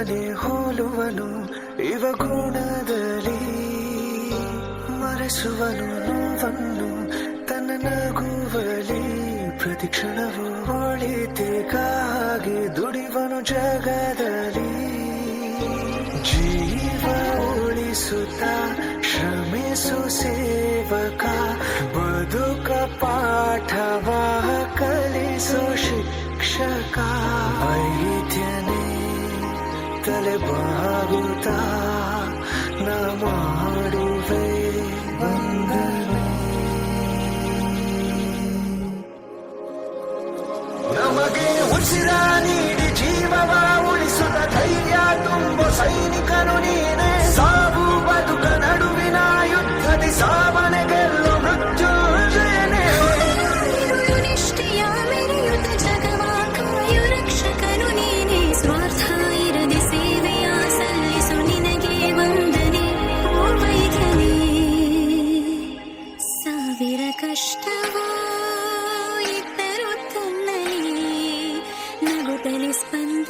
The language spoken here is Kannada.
ನಿಮ್ಮನೆ ಹೋಲುವನು ಇವ ಗುಣದಲ್ಲಿ, ಮರೆಸುವನು ನೋವನ್ನು ತನ್ನ ನಗುವಲಿ, ಪ್ರತಿ ಕ್ಷಣವೂ ಒಳಿತಿಗಾಗಿ ದುಡಿವನು ಜಗದಲ್ಲಿ, ಜೀವ ಉಳಿಸುತ್ತ ಶ್ರಮಿಸು ಸೇವಕ, ಬದುಕ ಪಾಠವ ಕಲಿಸು ಶಿಕ್ಷಕ, ವೈದ್ಯನೇ ತಲೆ ಬಾಗುತ್ತಾ ನಾ ಮಾಡುವೆ ವಂದನೆ. ನಮಗೆ ಉಸಿರ ನೀಡಿ ಜೀವವ ಉಳಿಸುತ್ತ ಧೈರ್ಯ ತುಂಬು ಸೈನಿಕನು ನೀನೆ, ಸಾವು ಬದುಕ ನಡುವಿನ ಯುದ್ಧದಿ ಸಾವನೆ ಗೆಲ್ಲು ಮೃತ್ಯುಂಜಯನೇ. ನಿಷ್ಠೆಯ ಮೆರೆಯುತ್ತ ಜಗವ ಕಾಯು ರಕ್ಷಕನು ನೀನೆ, ಸ್ವಾರ್ಥ ಇರದೆ ಸೇವೆಯ ಸಲ್ಲಿಸು ನಿನಗೆ ವಂದನೆ ಓ ವೈದ್ಯನೇ. ಸಾವಿರ ಕಷ್ಟವೋ ಇದ್ದರೂ ತನ್ನಲ್ಲಿ ನಗುತ್ತಲೇ ಸ್ಪಂದ